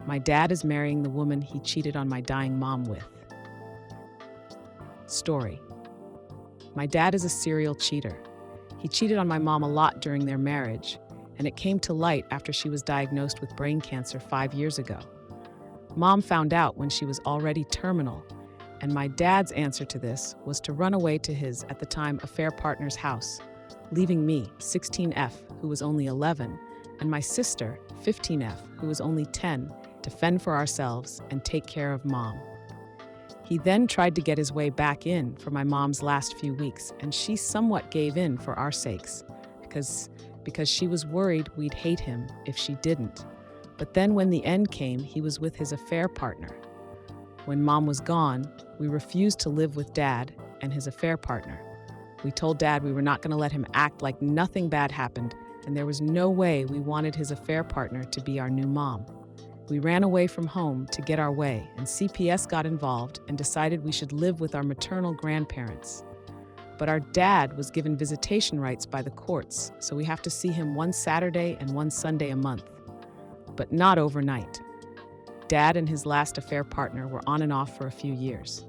My dad is marrying the woman he cheated on my dying mom with. Story. My dad is a serial cheater. He cheated on my mom a lot during their marriage, and it came to light after she was diagnosed with brain cancer 5 years ago. Mom found out when she was already terminal, and my dad's answer to this was to run away to his, at the time, affair partner's house, leaving me, 16F, who was only 11, and my sister, 15F, who was only 10, to fend for ourselves and take care of Mom. He then tried to get his way back in for my mom's last few weeks, and she somewhat gave in for our sakes, because she was worried we'd hate him if she didn't. But then when the end came, he was with his affair partner. When Mom was gone, we refused to live with Dad and his affair partner. We told Dad we were not going to let him act like nothing bad happened, and there was no way we wanted his affair partner to be our new mom. We ran away from home to get our way, and CPS got involved and decided we should live with our maternal grandparents. But our dad was given visitation rights by the courts, so we have to see him one Saturday and one Sunday a month. But not overnight. Dad and his last affair partner were on and off for a few years.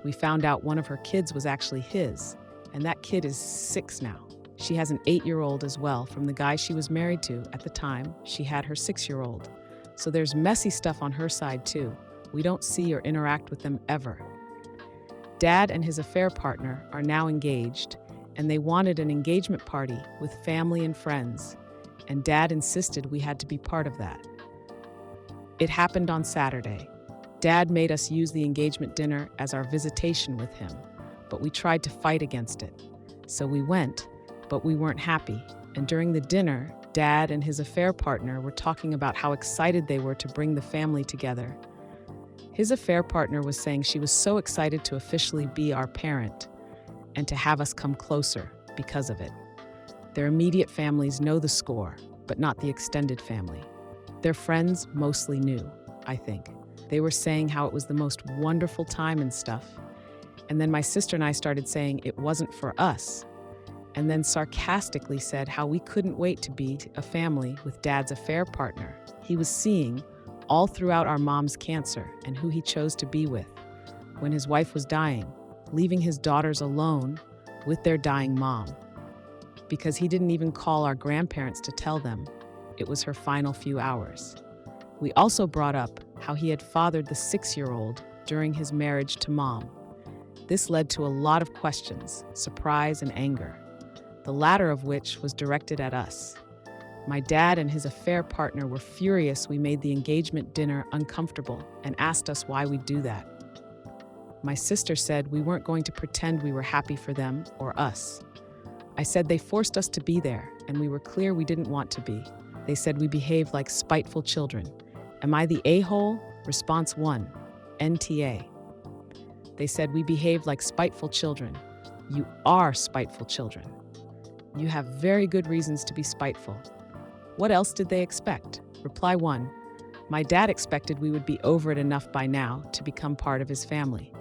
We found out one of her kids was actually his, and that kid is 6 now. She has an 8-year-old as well from the guy she was married to at the time she had her 6-year-old. So there's messy stuff on her side too. We don't see or interact with them ever. Dad and his affair partner are now engaged, and they wanted an engagement party with family and friends, and Dad insisted we had to be part of that. It happened on Saturday. Dad made us use the engagement dinner as our visitation with him, but we tried to fight against it. So we went, but we weren't happy, and during the dinner, Dad and his affair partner were talking about how excited they were to bring the family together. His affair partner was saying she was so excited to officially be our parent and to have us come closer because of it. Their immediate families know the score, but not the extended family. Their friends mostly knew, I think. They were saying how it was the most wonderful time and stuff. And then my sister and I started saying it wasn't for us, and then sarcastically said how we couldn't wait to be a family with Dad's affair partner he was seeing all throughout our mom's cancer and who he chose to be with when his wife was dying, leaving his daughters alone with their dying mom. Because he didn't even call our grandparents to tell them it was her final few hours. We also brought up how he had fathered the 6-year-old during his marriage to Mom. This led to a lot of questions, surprise, and anger, the latter of which was directed at us. My dad and his affair partner were furious we made the engagement dinner uncomfortable and asked us why we'd do that. My sister said we weren't going to pretend we were happy for them or us. I said they forced us to be there, and we were clear we didn't want to be. They said we behaved like spiteful children. Am I the a-hole? Response 1, NTA. They said we behaved like spiteful children. You are spiteful children. You have very good reasons to be spiteful. What else did they expect? Reply 1. My dad expected we would be over it enough by now to become part of his family.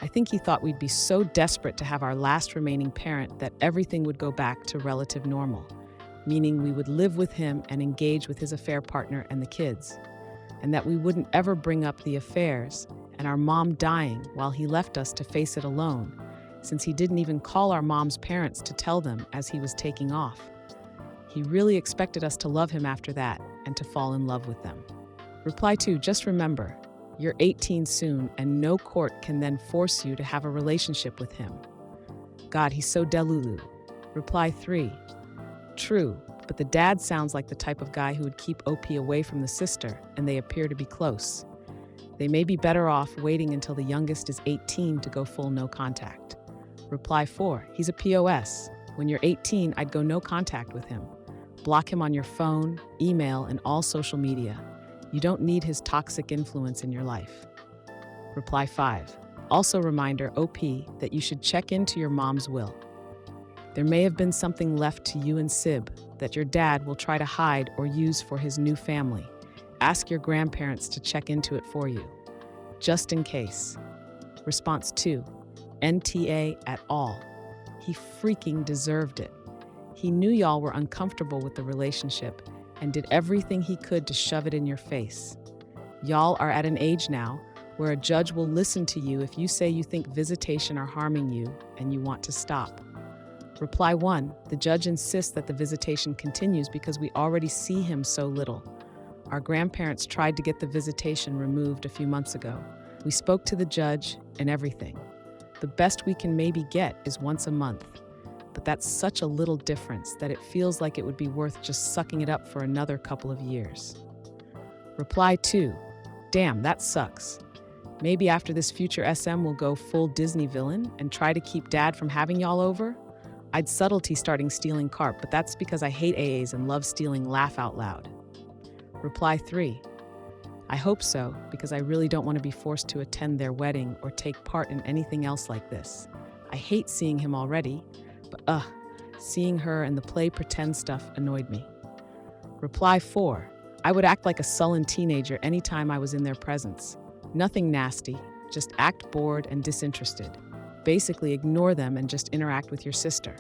I think he thought we'd be so desperate to have our last remaining parent that everything would go back to relative normal, meaning we would live with him and engage with his affair partner and the kids, and that we wouldn't ever bring up the affairs and our mom dying while he left us to face it alone, since he didn't even call our mom's parents to tell them as he was taking off. He really expected us to love him after that and to fall in love with them. Reply 2, just remember, you're 18 soon and no court can then force you to have a relationship with him. God, he's so delulu. Reply 3, true, but the dad sounds like the type of guy who would keep OP away from the sister, and they appear to be close. They may be better off waiting until the youngest is 18 to go full no contact. Reply 4, he's a POS. When you're 18, I'd go no contact with him. Block him on your phone, email, and all social media. You don't need his toxic influence in your life. Reply 5, also reminder OP that you should check into your mom's will. There may have been something left to you and Sib that your dad will try to hide or use for his new family. Ask your grandparents to check into it for you, just in case. Response 2, NTA at all. He freaking deserved it. He knew y'all were uncomfortable with the relationship and did everything he could to shove it in your face. Y'all are at an age now where a judge will listen to you if you say you think visitation are harming you and you want to stop. Reply 1. The judge insists that the visitation continues because we already see him so little. Our grandparents tried to get the visitation removed a few months ago. We spoke to the judge and everything. The best we can maybe get is once a month. But that's such a little difference that it feels like it would be worth just sucking it up for another couple of years. Reply 2. Damn, that sucks. Maybe after this future SM will go full Disney villain and try to keep Dad from having y'all over? I'd subtlety starting stealing carp, but that's because I hate AAs and love stealing laugh out loud. Reply 3. I hope so, because I really don't want to be forced to attend their wedding or take part in anything else like this. I hate seeing him already, but seeing her and the play pretend stuff annoyed me. Reply 4. I would act like a sullen teenager anytime I was in their presence. Nothing nasty, just act bored and disinterested. Basically ignore them and just interact with your sister.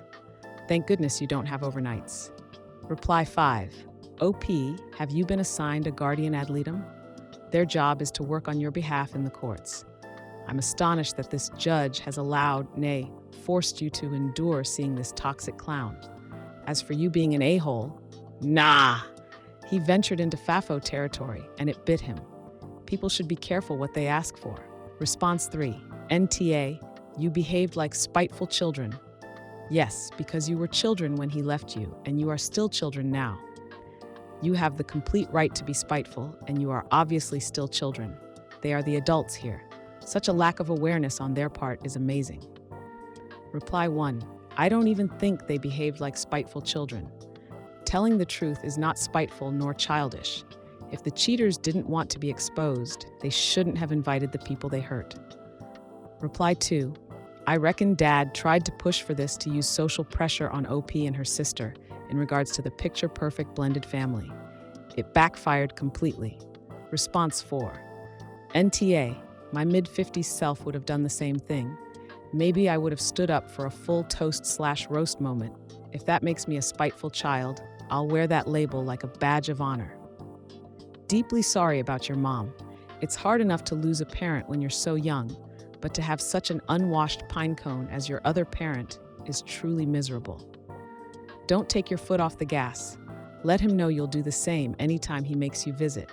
Thank goodness you don't have overnights. Reply 5. OP, have you been assigned a guardian ad litem? Their job is to work on your behalf in the courts. I'm astonished that this judge has allowed, nay, forced you to endure seeing this toxic clown. As for you being an a-hole, nah! He ventured into FAFO territory, and it bit him. People should be careful what they ask for. Response 3. NTA, you behaved like spiteful children. Yes, because you were children when he left you, and you are still children now. You have the complete right to be spiteful, and you are obviously still children. They are the adults here. Such a lack of awareness on their part is amazing. Reply 1. I don't even think they behaved like spiteful children. Telling the truth is not spiteful nor childish. If the cheaters didn't want to be exposed, they shouldn't have invited the people they hurt. Reply 2. I reckon Dad tried to push for this to use social pressure on OP and her sister in regards to the picture-perfect blended family. It backfired completely. Response 4. NTA, my mid-50s self would have done the same thing. Maybe I would have stood up for a full toast/roast moment. If that makes me a spiteful child, I'll wear that label like a badge of honor. Deeply sorry about your mom. It's hard enough to lose a parent when you're so young, but to have such an unwashed pinecone as your other parent is truly miserable. Don't take your foot off the gas. Let him know you'll do the same anytime he makes you visit.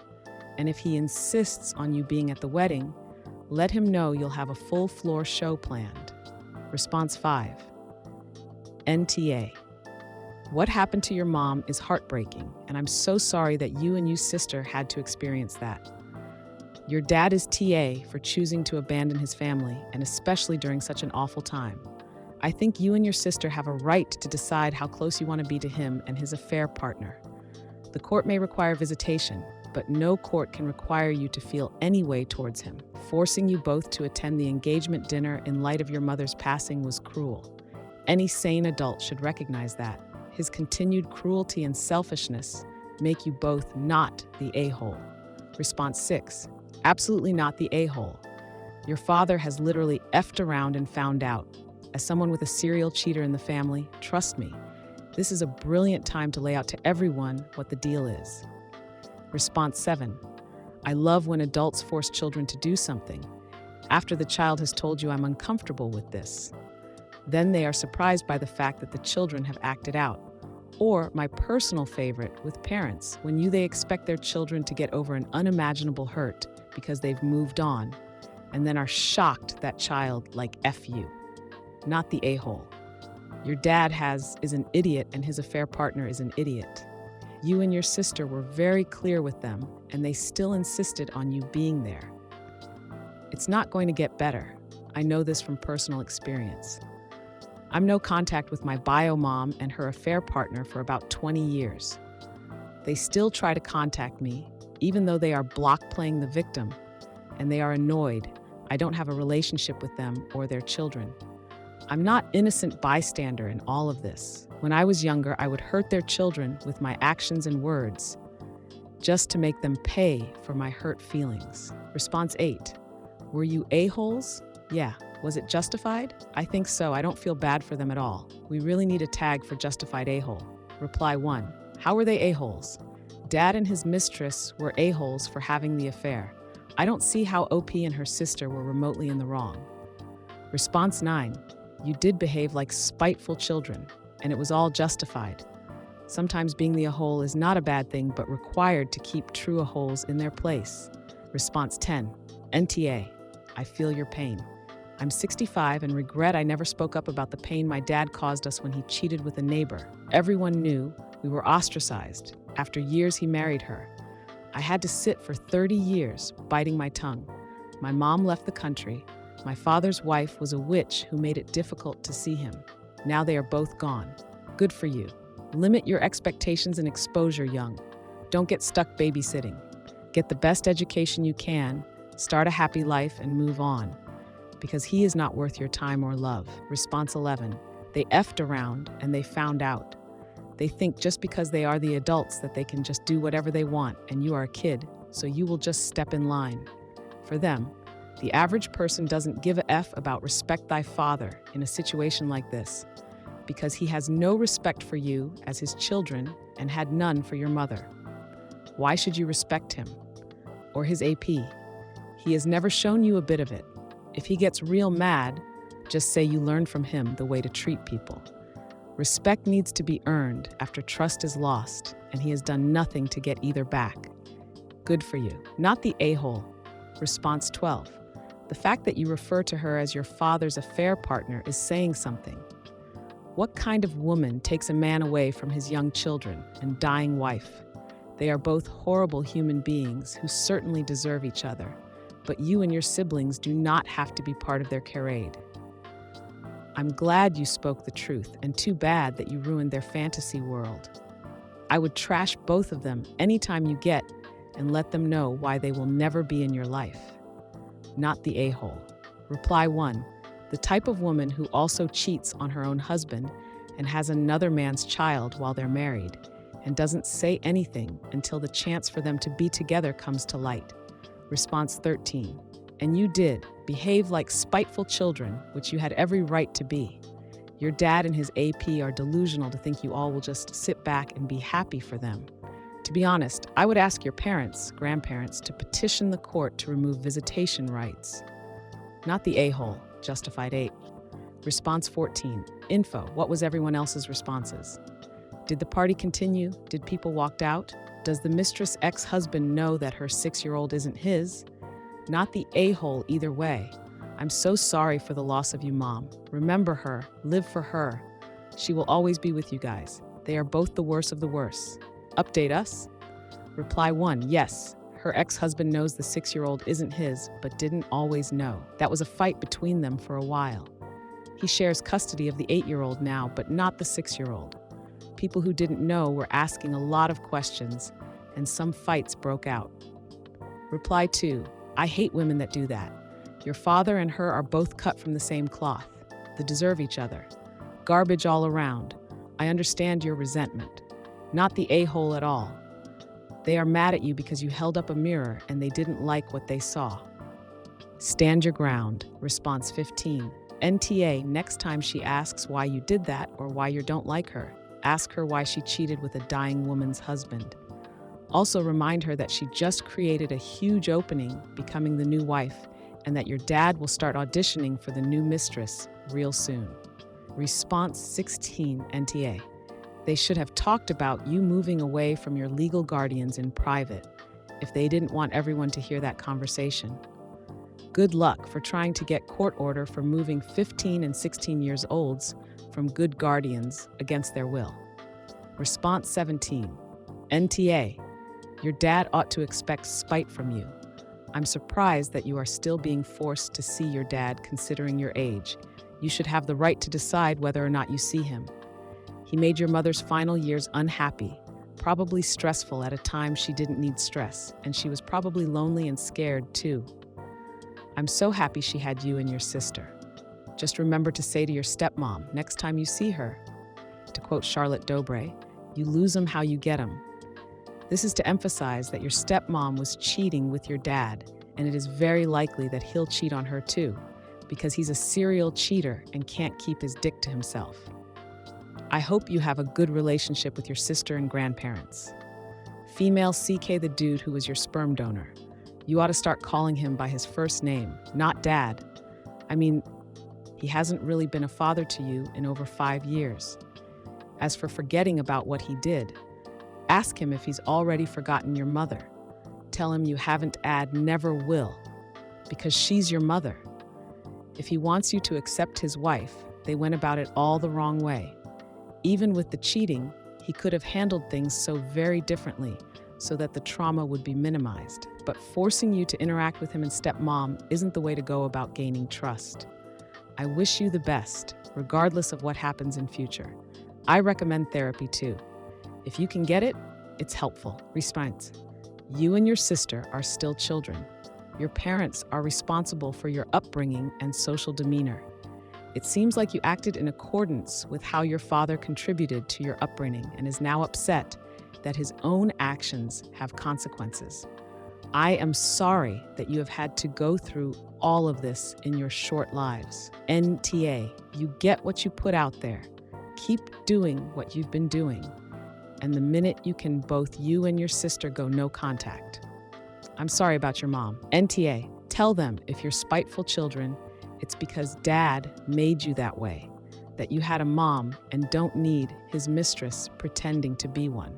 And if he insists on you being at the wedding, let him know you'll have a full floor show planned. Response 5. NTA. What happened to your mom is heartbreaking, and I'm so sorry that you and your sister had to experience that. Your dad is TA for choosing to abandon his family, and especially during such an awful time. I think you and your sister have a right to decide how close you want to be to him and his affair partner. The court may require visitation, but no court can require you to feel any way towards him. Forcing you both to attend the engagement dinner in light of your mother's passing was cruel. Any sane adult should recognize that. His continued cruelty and selfishness make you both not the a-hole. Response 6. Absolutely not the a-hole. Your father has literally effed around and found out. As someone with a serial cheater in the family, trust me, this is a brilliant time to lay out to everyone what the deal is. Response 7. I love when adults force children to do something. After the child has told you I'm uncomfortable with this. Then they are surprised by the fact that the children have acted out. Or, my personal favorite, with parents, when they expect their children to get over an unimaginable hurt because they've moved on, and then are shocked that child like F you. Not the a-hole. Your dad is an idiot and his affair partner is an idiot. You and your sister were very clear with them, and they still insisted on you being there. It's not going to get better. I know this from personal experience. I'm no contact with my bio mom and her affair partner for about 20 years. They still try to contact me, even though they are block playing the victim, and they are annoyed. I don't have a relationship with them or their children. I'm not innocent bystander in all of this. When I was younger, I would hurt their children with my actions and words, just to make them pay for my hurt feelings. Response 8. Were you a-holes? Yeah. Was it justified? I think so. I don't feel bad for them at all. We really need a tag for justified a-hole. Reply 1. How were they a-holes? Dad and his mistress were a-holes for having the affair. I don't see how OP and her sister were remotely in the wrong. Response 9. You did behave like spiteful children, and it was all justified. Sometimes being the a-hole is not a bad thing, but required to keep true a-holes in their place. Response 10. NTA. I feel your pain. I'm 65 and regret I never spoke up about the pain my dad caused us when he cheated with a neighbor. Everyone knew we were ostracized. After years, he married her. I had to sit for 30 years, biting my tongue. My mom left the country. My father's wife was a witch who made it difficult to see him. Now they are both gone. Good for you. Limit your expectations and exposure, young. Don't get stuck babysitting. Get the best education you can, start a happy life, and move on. Because he is not worth your time or love. Response 11. They effed around and they found out. They think just because they are the adults that they can just do whatever they want, and you are a kid, so you will just step in line. For them, the average person doesn't give a F about respect thy father in a situation like this, because he has no respect for you as his children and had none for your mother. Why should you respect him? Or his AP? He has never shown you a bit of it. If he gets real mad, just say you learned from him the way to treat people. Respect needs to be earned after trust is lost, and he has done nothing to get either back. Good for you. Not the a-hole. Response 12. The fact that you refer to her as your father's affair partner is saying something. What kind of woman takes a man away from his young children and dying wife? They are both horrible human beings who certainly deserve each other, but you and your siblings do not have to be part of their charade. I'm glad you spoke the truth, and too bad that you ruined their fantasy world. I would trash both of them anytime you get and let them know why they will never be in your life. Not the a-hole. Reply 1. The type of woman who also cheats on her own husband and has another man's child while they're married and doesn't say anything until the chance for them to be together comes to light. Response 13. And you did behave like spiteful children, which you had every right to be. Your dad and his AP are delusional to think you all will just sit back and be happy for them. To be honest, I would ask your parents, grandparents, to petition the court to remove visitation rights. Not the a-hole. Justified 8. Response 14. Info. What was everyone else's responses? Did the party continue? Did people walk out? Does the mistress' ex-husband know that her 6-year-old isn't his? Not the a-hole either way. I'm so sorry for the loss of you, Mom. Remember her. Live for her. She will always be with you guys. They are both the worst of the worst. Update us? Reply 1. Yes. Her ex-husband knows the 6-year-old isn't his, but didn't always know. That was a fight between them for a while. He shares custody of the 8-year-old now, but not the 6-year-old. People who didn't know were asking a lot of questions, and some fights broke out. Reply 2. I hate women that do that. Your father and her are both cut from the same cloth. They deserve each other. Garbage all around. I understand your resentment. Not the a-hole at all. They are mad at you because you held up a mirror and they didn't like what they saw. Stand your ground. Response 15. NTA, next time she asks why you did that or why you don't like her, ask her why she cheated with a dying woman's husband. Also remind her that she just created a huge opening becoming the new wife and that your dad will start auditioning for the new mistress real soon. Response 16. NTA. They should have talked about you moving away from your legal guardians in private if they didn't want everyone to hear that conversation. Good luck for trying to get court order for moving 15 and 16 years olds from good guardians against their will. Response 17. NTA. Your dad ought to expect spite from you. I'm surprised that you are still being forced to see your dad considering your age. You should have the right to decide whether or not you see him. He made your mother's final years unhappy, probably stressful at a time she didn't need stress, and she was probably lonely and scared too. I'm so happy she had you and your sister. Just remember to say to your stepmom next time you see her, to quote Charlotte Dobre, you lose 'em how you get 'em. This is to emphasize that your stepmom was cheating with your dad, and it is very likely that he'll cheat on her too, because he's a serial cheater and can't keep his dick to himself. I hope you have a good relationship with your sister and grandparents. Female CK the dude who was your sperm donor. You ought to start calling him by his first name, not dad. I mean, he hasn't really been a father to you in over 5 years. As for forgetting about what he did, ask him if he's already forgotten your mother. Tell him you haven't and never will, because she's your mother. If he wants you to accept his wife, they went about it all the wrong way. Even with the cheating, he could have handled things so very differently so that the trauma would be minimized. But forcing you to interact with him and stepmom isn't the way to go about gaining trust. I wish you the best, regardless of what happens in future. I recommend therapy too. If you can get it, it's helpful. Response. You and your sister are still children. Your parents are responsible for your upbringing and social demeanor. It seems like you acted in accordance with how your father contributed to your upbringing and is now upset that his own actions have consequences. I am sorry that you have had to go through all of this in your short lives. NTA, you get what you put out there. Keep doing what you've been doing. And the minute you can, both you and your sister go no contact. I'm sorry about your mom. NTA, tell them if you're spiteful children, it's because dad made you that way, that you had a mom and don't need his mistress pretending to be one.